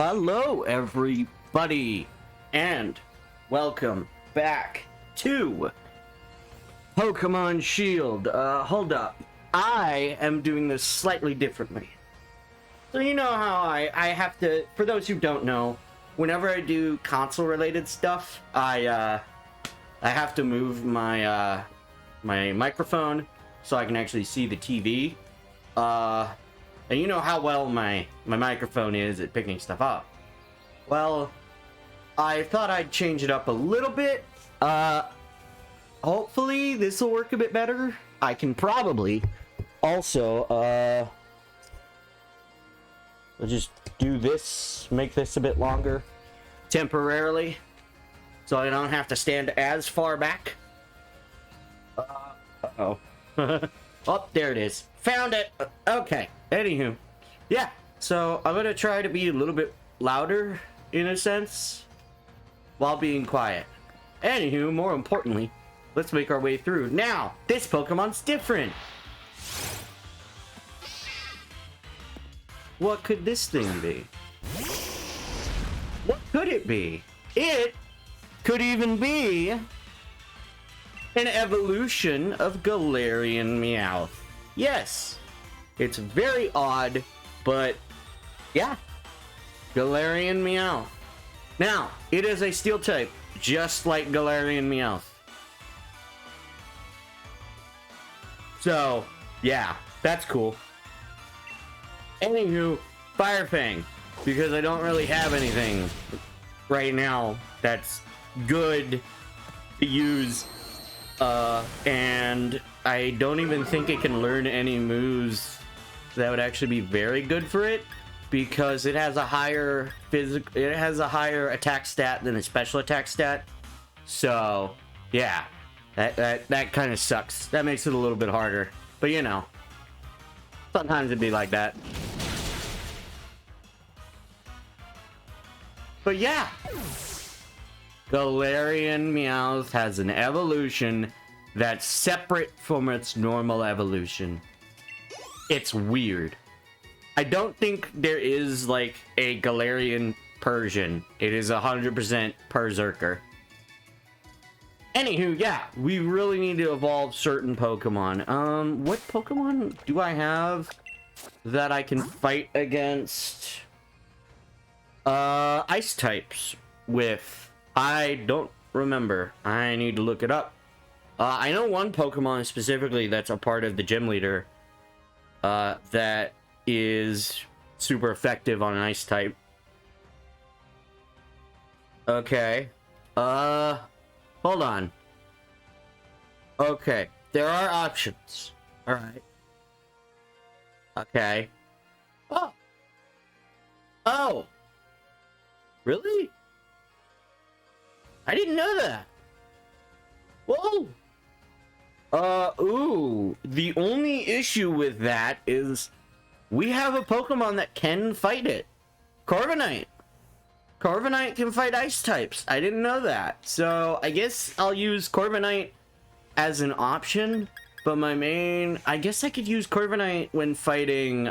Hello, everybody, and welcome back to Pokemon Shield. Hold up. I am doing this slightly differently. So you know how I have to, for those who don't know, whenever I do console-related stuff, I have to move my, my microphone so I can actually see the TV. And you know how well my microphone is at picking stuff up. Well, I thought I'd change it up a little bit. Hopefully this will work a bit better. I can probably also, I'll just do this, make this a bit longer temporarily, so I don't have to stand as far back. Uh-oh. Oh, there it is. Found it. Okay. Anywho, yeah. So I'm gonna try to be a little bit louder, in a sense, while being quiet. Anywho, more importantly, let's make our way through. Now, this Pokemon's different. What could this thing be? What could it be? It could even be an evolution of Galarian Meowth. Yes, it's very odd, but yeah, Galarian Meowth. Now, it is a steel type, just like Galarian Meowth. So, yeah, that's cool. Anywho, Fire Fang, because I don't really have anything right now that's good to use. And I don't even think it can learn any moves that would actually be very good for it, because it has a higher attack stat than a special attack stat. So yeah, that kind of sucks. That makes it a little bit harder, but you know, sometimes it'd be like that. But yeah, Galarian Meowth has an evolution that's separate from its normal evolution. It's weird. I don't think there is like a Galarian Persian. It is 100% Berserker. Anywho, yeah, we really need to evolve certain Pokemon. What Pokemon do I have that I can fight against ice types with? I don't remember. I need to look it up. I know one Pokemon specifically that's a part of the gym leader that is super effective on an ice type. Okay. Hold on. Okay. There are options. Alright. Okay. Oh! Oh! Really? I didn't know that. Whoa. Ooh. The only issue with that is we have a Pokemon that can fight it. Corviknight. Corviknight can fight ice types. I didn't know that. So I guess I'll use Corviknight as an option. But my main... I guess I could use Corviknight when fighting,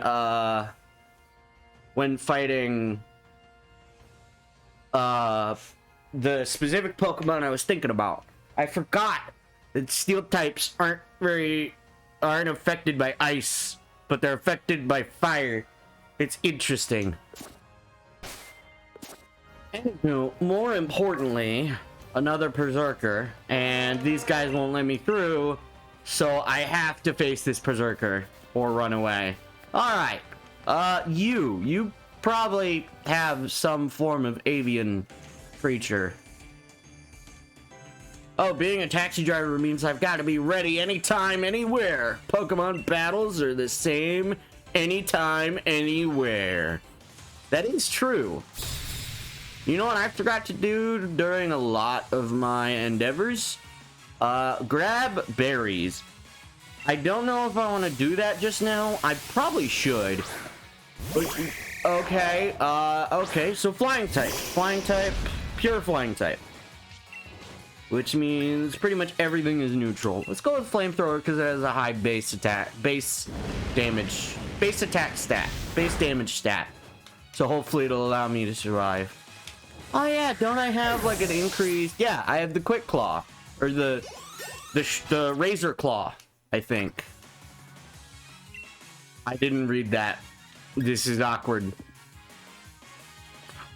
the specific Pokemon I was thinking about. I forgot that steel types aren't affected by ice, but they're affected by fire. It's interesting. Anywho, more importantly, another Berserker, and these guys won't let me through, so I have to face this Berserker or run away. Alright, you probably have some form of avian creature. Oh, being a taxi driver means I've got to be ready anytime, anywhere. Pokemon battles are the same anytime, anywhere. That is true. You know what I forgot to do during a lot of my endeavors? Grab berries. I don't know if I want to do that just now. I probably should. Okay, okay, so flying type, pure flying type. Which means pretty much everything is neutral. Let's go with flamethrower because it has a high base damage stat. So hopefully it'll allow me to survive. Oh yeah, don't I have like an increase? Yeah, I have the quick claw. Or the razor claw, I think. I didn't read that. This is awkward.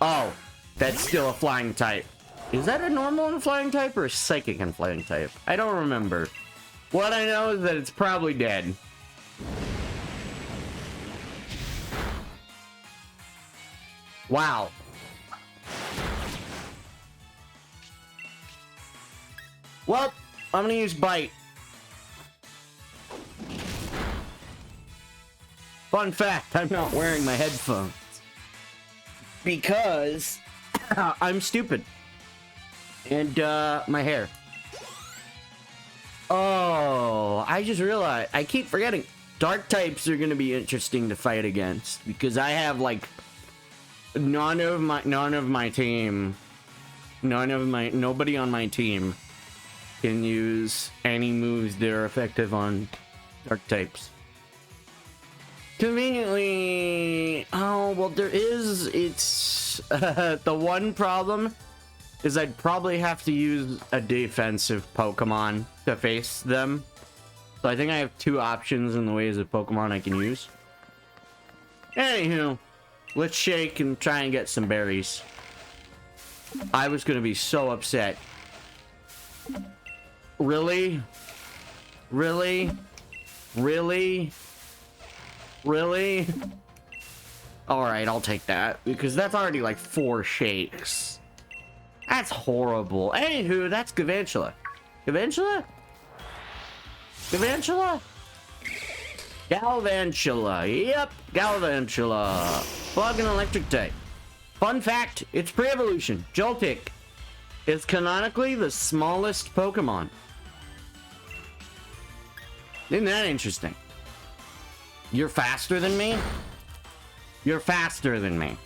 Oh, that's still a flying type. Is that a normal and flying type or a psychic and flying type? I don't remember. What I know is that it's probably dead. Wow. Well, I'm gonna use bite. Fun fact, I'm not wearing my headphones. Because I'm stupid. And my hair. Oh, I just realized, I keep forgetting. Dark types are gonna be interesting to fight against. Because I have like nobody on my team can use any moves that are effective on dark types. Conveniently, oh, well, it's the one problem is I'd probably have to use a defensive Pokemon to face them. So I think I have two options in the ways of Pokemon I can use. Anywho, let's shake and try and get some berries. I was gonna be so upset. Really? Really? Really? Really? Alright, I'll take that. Because that's already like 4 shakes. That's horrible. Anywho, that's Galvantula. Galvantula? Galvantula? Galvantula. Yep, Galvantula. Bug and electric type. Fun fact, it's pre-evolution. Joltik is canonically the smallest Pokemon. Isn't that interesting? You're faster than me? You're faster than me.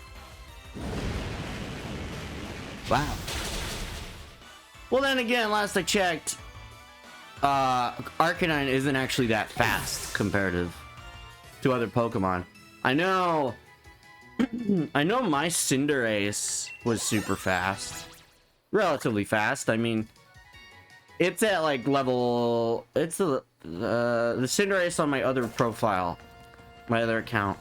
Wow. Well, then again, last I checked, Arcanine isn't actually that fast comparative to other Pokemon. I know my Cinderace was super fast. Relatively fast. I mean, it's at like level, it's the Cinderace on my other profile, my other account,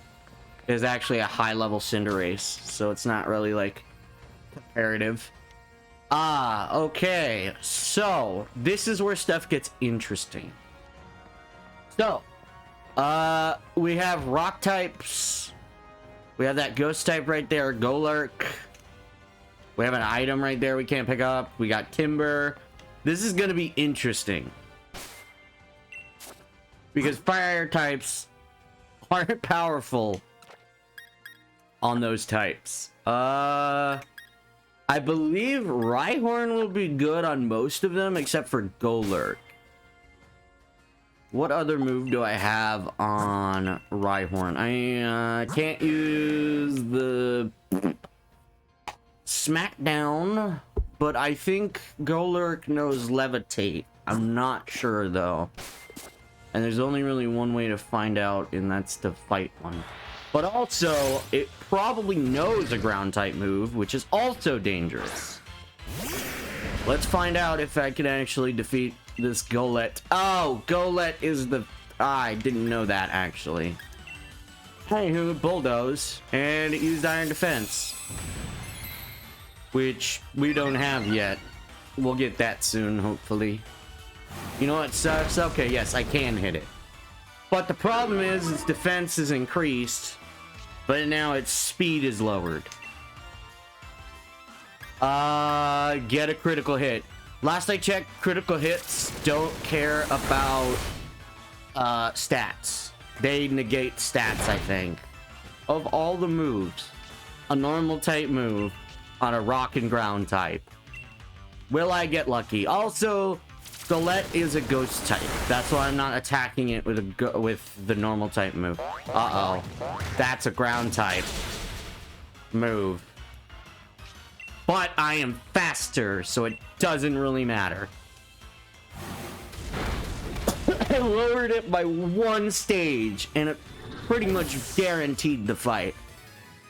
is actually a high level Cinderace, so it's not really like comparative. Okay, so this is where stuff gets interesting. So we have rock types. We have that ghost type right there, Golurk. We have an item right there we can't pick up. We got Timber. This is gonna be interesting because fire types aren't powerful on those types. I believe Rhyhorn will be good on most of them except for Golurk. What other move do I have on Rhyhorn? I can't use the Smackdown, but I think Golurk knows Levitate. I'm not sure though. And there's only really one way to find out, and that's to fight one. But also, it probably knows a ground type move, which is also dangerous. Let's find out if I can actually defeat this Golett. Oh, Golett is the... I didn't know that, actually. Anywho, Bulldoze, and it used Iron Defense, which we don't have yet. We'll get that soon, hopefully. You know what sucks? Okay, yes, I can hit it. But the problem is its defense is increased, but now its speed is lowered. Get a critical hit. Last I checked, critical hits don't care about stats. They negate stats, I think. Of all the moves, a normal type move on a rock and ground type. Will I get lucky? Also, Golett is a ghost type. That's why I'm not attacking it with the normal type move. Uh-oh. That's a ground type move. But I am faster, so it doesn't really matter. I lowered it by 1 stage, and it pretty much guaranteed the fight.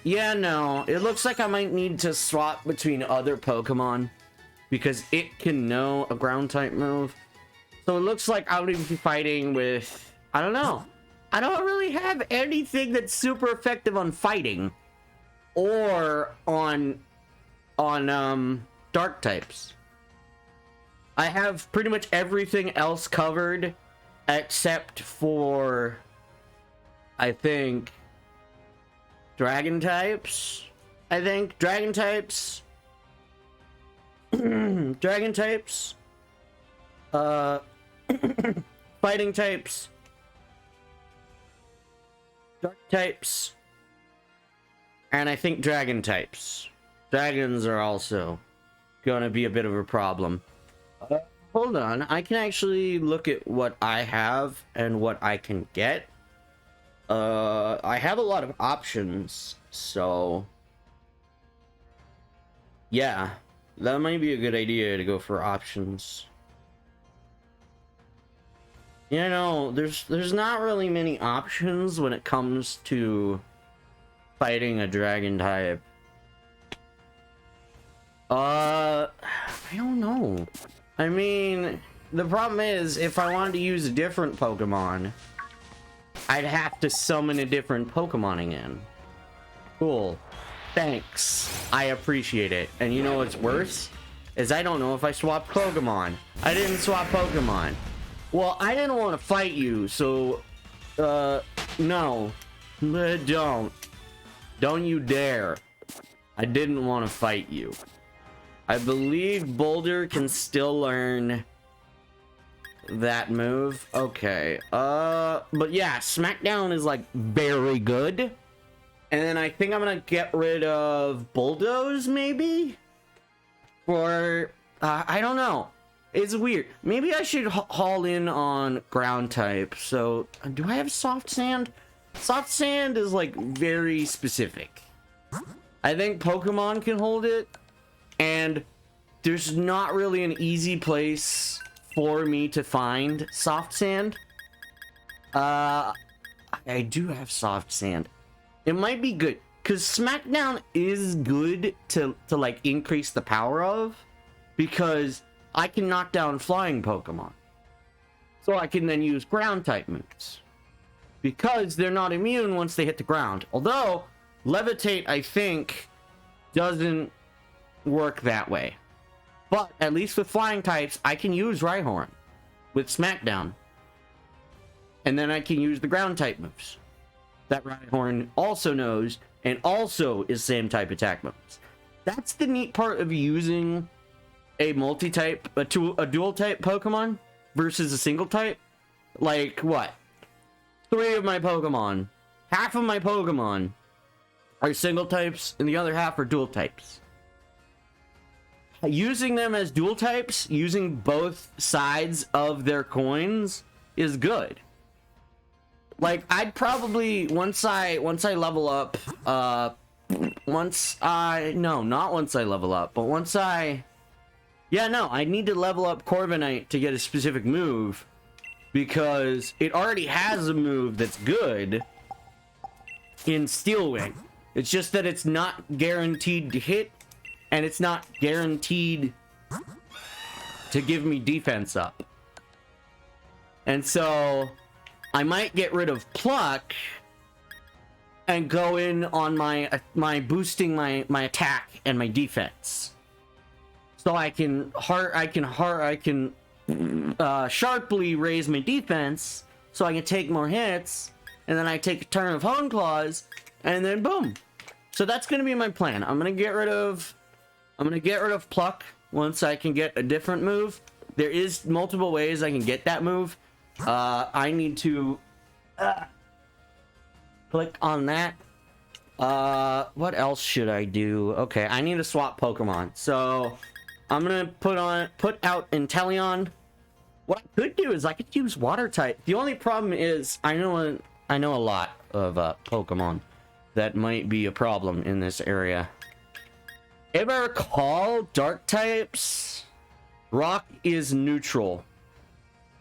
Yeah, no. It looks like I might need to swap between other Pokemon because it can know a ground type move. So it looks like I would be fighting with... I don't know. I don't really have anything that's super effective on fighting or on dark types. I have pretty much everything else covered except for, I think, dragon types. Dragon types, fighting types, dark types, and I think dragon types. Dragons are also gonna be a bit of a problem. Hold on, I can actually look at what I have and what I can get. I have a lot of options, so yeah, that might be a good idea to go for options. You know, there's not really many options when it comes to fighting a dragon type. I don't know. I mean, the problem is, if I wanted to use a different Pokemon, I'd have to summon a different Pokemon again. Cool. Thanks. I appreciate it. And you know what's worse? Is I don't know if I swapped Pokemon. I didn't swap Pokemon. Well, I didn't want to fight you, so... no. Don't. Don't you dare. I didn't want to fight you. I believe Boulder can still learn that move. Okay. But yeah, Smackdown is like very good. And then I think I'm gonna get rid of Bulldoze maybe? Or I don't know. It's weird. Maybe I should haul in on ground type. So do I have soft sand? Soft sand is like very specific. I think Pokemon can hold it. And there's not really an easy place for me to find soft sand. I do have soft sand. It might be good because Smackdown is good to like increase the power of, because I can knock down flying Pokemon. So I can then use ground type moves because they're not immune once they hit the ground. Although Levitate, I think, doesn't work that way. But at least with flying types, I can use Rhyhorn with Smackdown. And then I can use the ground type moves that Rhyhorn also knows and also is same type attack moves. That's the neat part of using a multi-type, a dual type Pokemon versus a single type. Like what? 3 of my Pokemon, half of my Pokemon are single types and the other half are dual types. Using them as dual types, using both sides of their coins is good. Like, I'd probably, once I level up, not once I level up, but once I need to level up Corviknight to get a specific move, because it already has a move that's good in Steel Wing. It's just that it's not guaranteed to hit, and it's not guaranteed to give me defense up. And so I might get rid of Pluck and go in on my boosting my attack and my defense. So I can sharply raise my defense so I can take more hits, and then I take a turn of Hone Claws, and then boom. So that's gonna be my plan. I'm gonna get rid of Pluck once I can get a different move. There is multiple ways I can get that move. I need to click on that. What else should I do? Okay, I need to swap Pokemon. So I'm gonna put out Inteleon. What I could do is I could use Water type. The only problem is I know a lot of Pokemon that might be a problem in this area. If I recall, dark types, Rock is neutral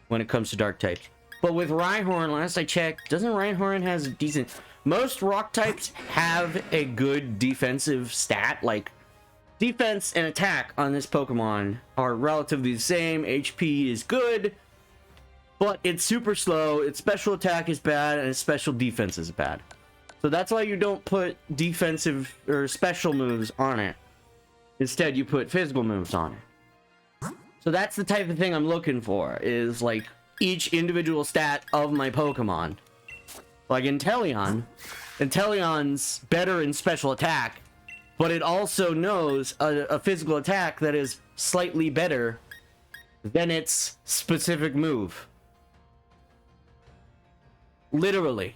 when it comes to dark types. But with Rhyhorn, last I checked, doesn't Rhyhorn has a decent... most rock types have a good defensive stat. Like, defense and attack on this Pokemon are relatively the same. HP is good, but it's super slow. Its special attack is bad, and its special defense is bad. So that's why you don't put defensive or special moves on it. Instead, you put physical moves on it. So that's the type of thing I'm looking for, is like each individual stat of my Pokemon. Like Inteleon's better in special attack, but it also knows a physical attack that is slightly better than its specific move. Literally.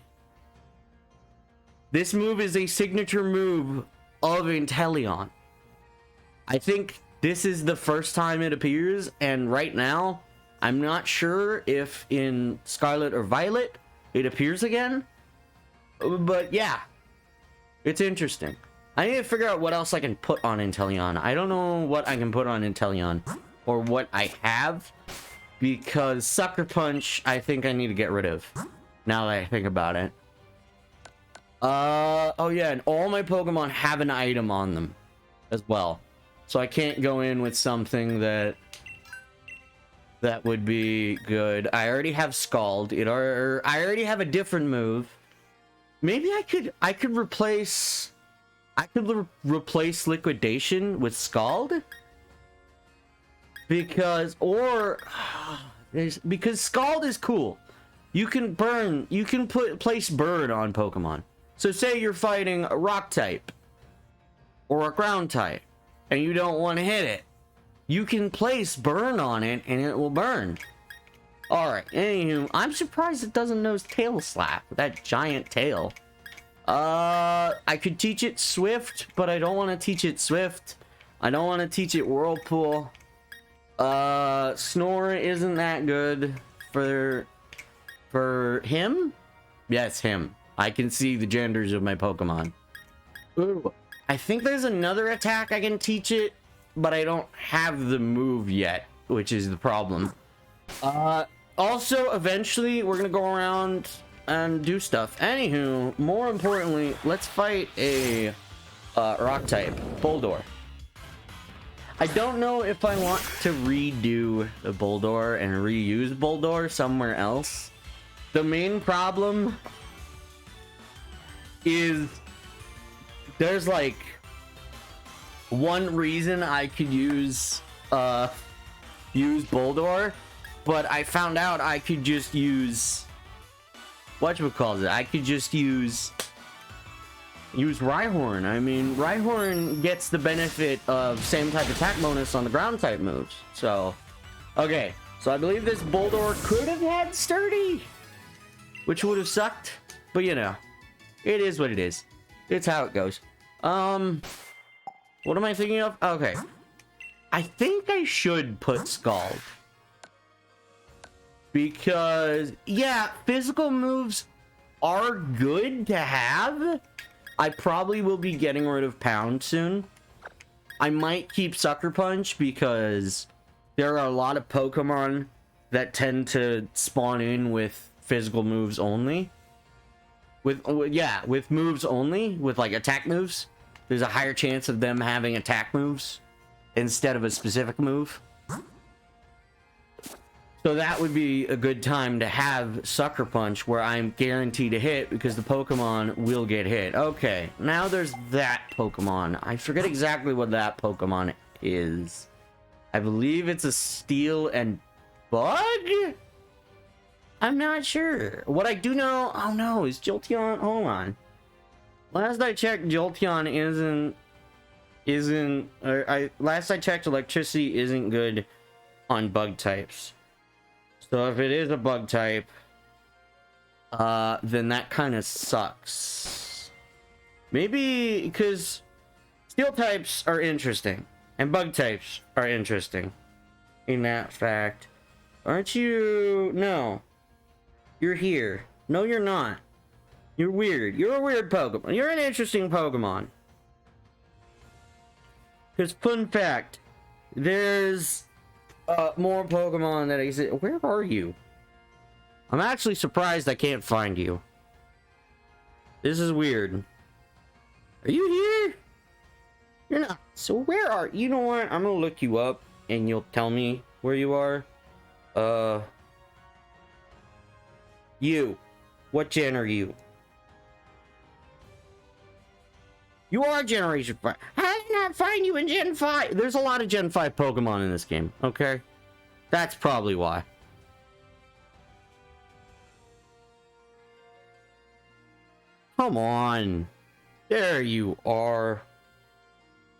This move is a signature move of Inteleon. I think this is the first time it appears, and right now, I'm not sure if in Scarlet or Violet it appears again. But yeah, it's interesting. I need to figure out what else I can put on Inteleon. I don't know what I can put on Inteleon, or what I have, because Sucker Punch, I think I need to get rid of, now that I think about it. Oh yeah, and all my Pokemon have an item on them as well. So I can't go in with something that would be good. I already have Scald. I already have a different move. Maybe I could replace Liquidation with Scald, because Scald is cool. You can place burn on Pokemon. So say you're fighting a rock type or a ground type and you don't want to hit it. You can place burn on it and it will burn. Alright, anywho, I'm surprised it doesn't know Tail Slap with that giant tail. I could teach it Swift, but I don't want to teach it Swift. I don't want to teach it Whirlpool. Snore isn't that good for him? Yes, him. I can see the genders of my Pokemon. Ooh, I think there's another attack I can teach it, but I don't have the move yet, which is the problem. Also, eventually, we're gonna go around and do stuff. Anywho, more importantly, let's fight a rock type, Boldore. I don't know if I want to redo the Boldore and reuse Boldore somewhere else. The main problem is there's like one reason I could use Boldore, but I found out I could just use whatchamacallit. I could just use Rhyhorn. I mean, Rhyhorn gets the benefit of same type attack bonus on the ground type moves. So, okay. So I believe this Boldore could have had Sturdy, which would have sucked. But you know, it is what it is. It's how it goes. What am I thinking of? Okay. I think I should put Scald. Because, yeah, physical moves are good to have. I probably will be getting rid of Pound soon. I might keep Sucker Punch because there are a lot of Pokemon that tend to spawn in with physical moves only. With moves only, with like attack moves. There's a higher chance of them having attack moves instead of a specific move. So that would be a good time to have Sucker Punch, where I'm guaranteed to hit because the Pokemon will get hit. Okay, now there's that Pokemon. I forget exactly what that Pokemon is. I believe it's a Steel and Bug? I'm not sure. What I do know, oh no, is Jolteon, hold on. Last I checked, Jolteon last I checked, Electricity isn't good on bug types. So if it is a bug type, then that kind of sucks. Maybe because steel types are interesting and bug types are interesting in that fact. Aren't you? No. You're here. No, you're not. You're weird. You're a weird Pokemon. You're an interesting Pokemon. Because fun fact, there's more Pokemon that exist. Where are you? I'm actually surprised I can't find you. This is weird. Are you here? You're not. So where are you? Know what? I'm gonna look you up and you'll tell me where you are. You. What gen are you? You are Generation 5. How did I not find you in Gen 5? There's a lot of Gen 5 Pokemon in this game, okay? That's probably why. Come on. There you are.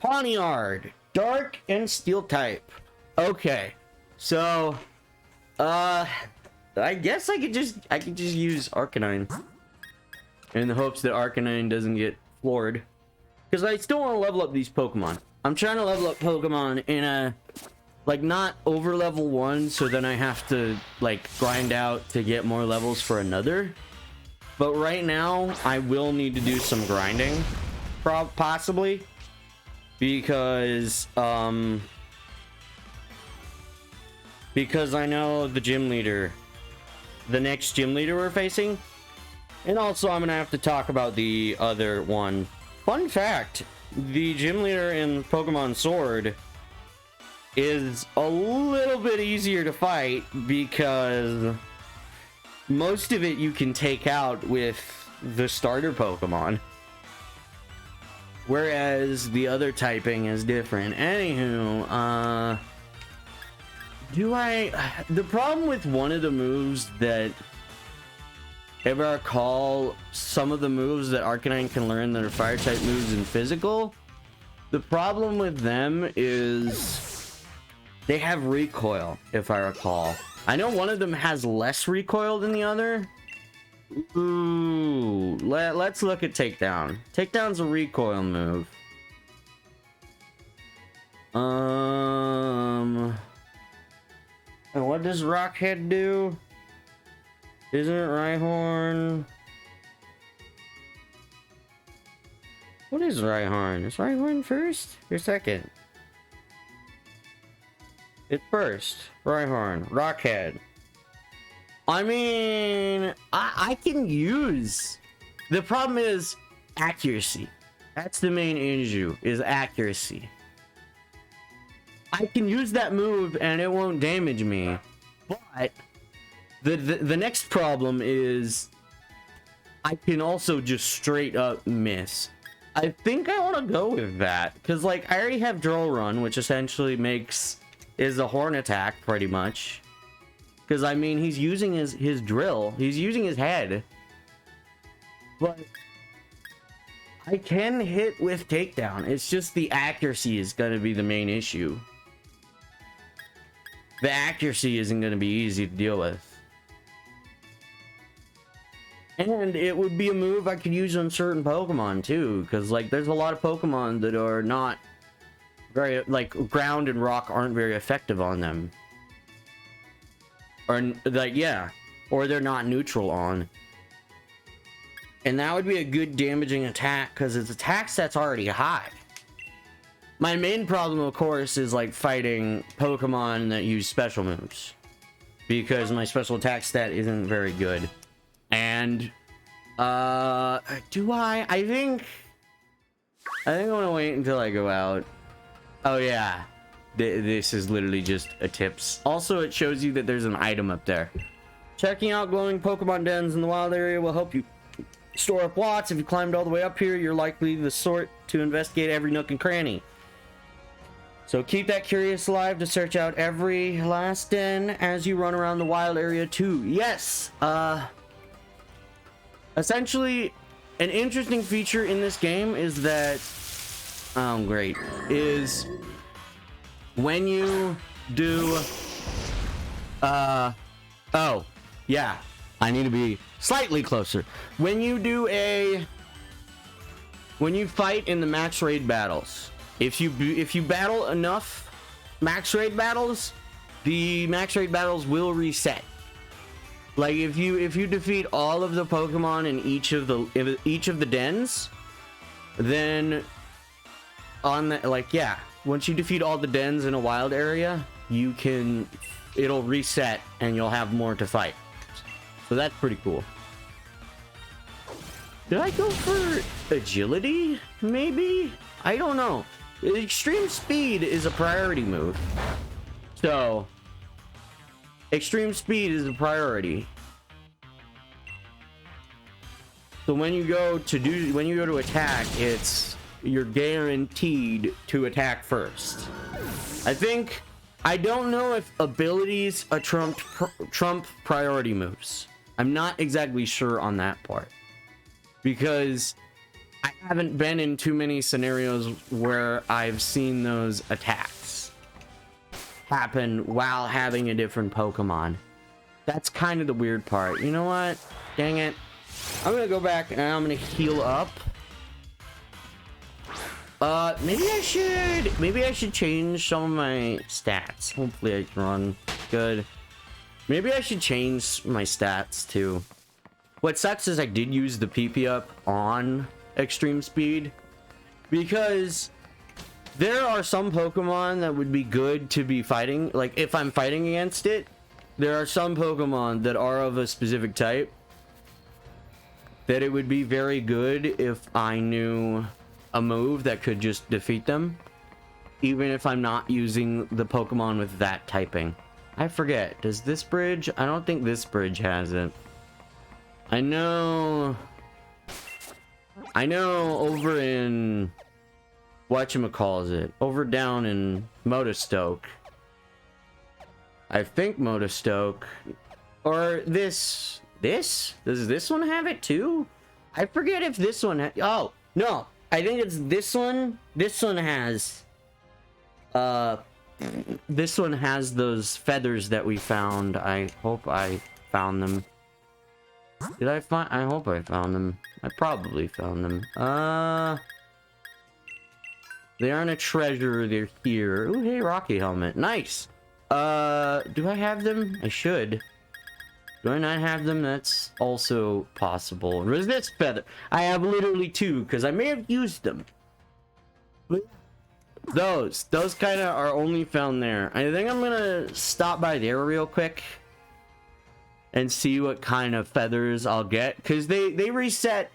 Pawniard. Dark and Steel type. Okay. So, I guess I could just use Arcanine. In the hopes that Arcanine doesn't get floored. Because I still want to level up these Pokemon. I'm trying to level up Pokemon in a, like, not over level 1, so then I have to, like, grind out to get more levels for another. But right now, I will need to do some grinding, possibly. Because I know the gym leader, the next gym leader we're facing. And also, I'm going to have to talk about the other one. Fun fact, the gym leader in Pokemon Sword is a little bit easier to fight because most of it you can take out with the starter Pokemon. Whereas the other typing is different. Anywho, the problem with one of the moves that, if I recall, some of the moves that Arcanine can learn that are fire type moves in physical, the problem with them is they have recoil, if I recall. I know one of them has less recoil than the other. Ooh, let's look at Takedown. Takedown's a recoil move. And what does Rockhead do? Isn't it Rhyhorn? What is Rhyhorn? Is Rhyhorn first or second? It's first. Rhyhorn. Rockhead. I mean, I can use... The problem is accuracy. That's the main issue, is accuracy. I can use that move and it won't damage me. But the next problem is I can also just straight up miss. I think I want to go with that. Because, like, I already have Drill Run, which essentially is a horn attack, pretty much. Because, I mean, he's using his drill. He's using his head. But I can hit with Takedown. It's just the accuracy is going to be the main issue. The accuracy isn't going to be easy to deal with. And it would be a move I could use on certain Pokemon, too. Because, like, there's a lot of Pokemon that are not very, like, ground and rock aren't very effective on them. Or, like, yeah. Or they're not neutral on. And that would be a good damaging attack, because its attack set's already high. My main problem, of course, is, like, fighting Pokemon that use special moves. Because my special attack stat isn't very good. And, I think I'm gonna wait until I go out. Oh, yeah. This is literally just a tips. Also, it shows you that there's an item up there. Checking out glowing Pokemon dens in the wild area will help you store up lots. If you climbed all the way up here, you're likely the sort to investigate every nook and cranny. So keep that curious alive to search out every last den as you run around the wild area too. Yes, essentially, an interesting feature in this game is that, oh great, is when you do, oh, yeah, I need to be slightly closer. When you fight in the max raid battles, if you battle enough max raid battles, the max raid battles will reset. Like if you defeat all of the Pokemon in each of the dens, then on the, like, yeah, once you defeat all the dens in a wild area, it'll reset and you'll have more to fight. So that's pretty cool. Did I go for agility? Maybe? I don't know. Extreme speed is a priority move. So, extreme speed is a priority. So when you go to attack, you're guaranteed to attack first. I don't know if abilities are trump priority moves. I'm not exactly sure on that part, because I haven't been in too many scenarios where I've seen those attacks happen while having a different Pokemon. That's kind of the weird part. You know what? Dang it. I'm gonna go back and I'm gonna heal up. Maybe I should change some of my stats. Hopefully I can run good. Maybe I should change my stats too. What sucks is I did use the PP up on extreme speed, because there are some Pokemon that would be good to be fighting. Like, if I'm fighting against it, there are some Pokemon that are of a specific type that it would be very good if I knew a move that could just defeat them, even if I'm not using the Pokemon with that typing. I forget, does this bridge? I don't think this bridge has it. I know over in whatchamacallit, over down in Motostoke, I think Motostoke, or does this one have it too? I forget if this one oh no, I think it's this one. This one has those feathers that we found. I hope I found them. I hope I found them. I probably found them. They aren't a treasure, they're here. Ooh, hey, Rocky helmet. Nice. Do I have them? I should. Do I not have them? That's also possible. Resist feather. I have literally two, because I may have used them. Those kind of are only found there. I think I'm gonna stop by there real quick and see what kind of feathers I'll get, because they reset.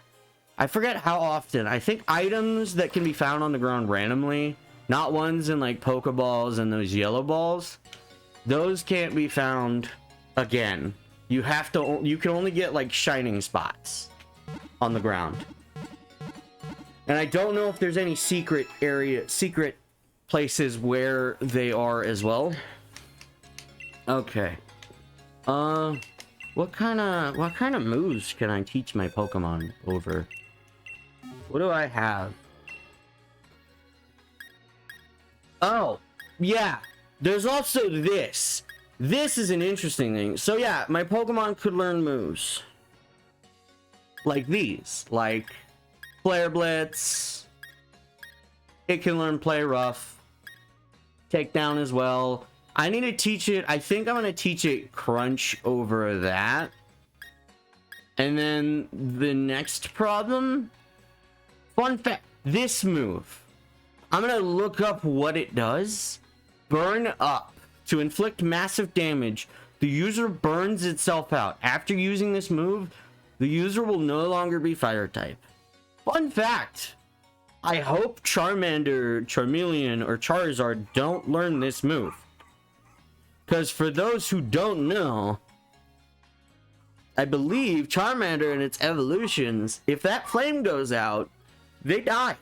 I forget how often. I think items that can be found on the ground randomly, not ones in like Pokeballs and those yellow balls, those can't be found again. You can only get like shining spots on the ground. And I don't know if there's any secret places where they are as well. Okay. What kind of moves can I teach my Pokemon over? What do I have? Oh, yeah. There's also this. This is an interesting thing. So yeah, my Pokemon could learn moves like these, like Flare Blitz. It can learn Play Rough, Takedown as well. I need to teach it. I think I'm going to teach it Crunch over that. And then the next problem, fun fact, this move, I'm going to look up what it does. Burn Up. To inflict massive damage, the user burns itself out. After using this move, the user will no longer be fire type. Fun fact, I hope Charmander, Charmeleon, or Charizard don't learn this move. Because for those who don't know, I believe Charmander and its evolutions, if that flame goes out, they die.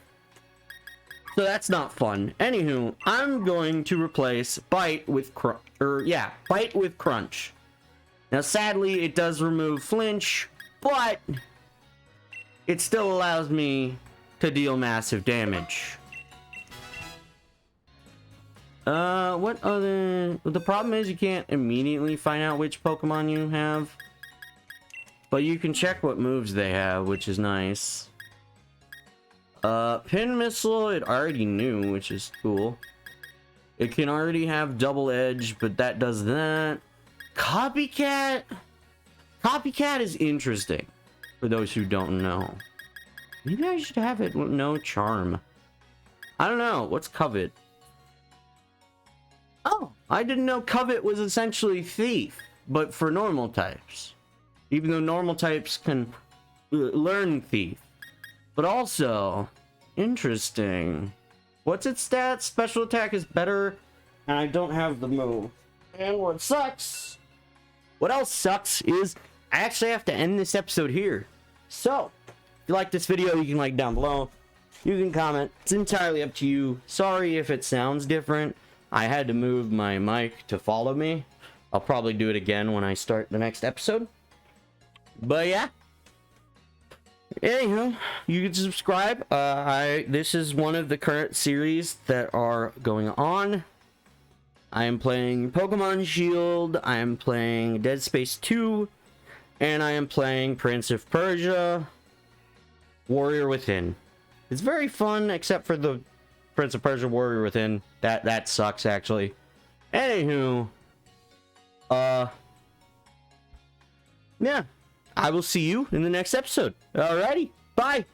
So that's not fun. Anywho, I'm going to replace Bite with Bite with Crunch. Now, sadly, it does remove Flinch, but it still allows me to deal massive damage. What other... The problem is you can't immediately find out which Pokemon you have. But you can check what moves they have, which is nice. Pin Missile, it already knew, which is cool. It can already have Double Edge, but that does that. Copycat? Copycat is interesting, for those who don't know. Maybe I should have it no Charm. I don't know. What's Covet? Oh, I didn't know Covet was essentially Thief, but for normal types. Even though normal types can learn Thief. But also, interesting. What's its stats? Special attack is better, and I don't have the move. And what sucks? What else sucks is I actually have to end this episode here. So, if you like this video, you can like down below. You can comment. It's entirely up to you. Sorry if it sounds different. I had to move my mic to follow me. I'll probably do it again when I start the next episode. But yeah. Anyhow, you can subscribe. This is one of the current series that are going on. I am playing Pokemon Shield. I am playing Dead Space 2. And I am playing Prince of Persia Warrior Within. It's very fun, except for the Prince of Persia Warrior Within. That sucks, actually. Anywho, yeah, I will see you in the next episode. Alrighty, bye.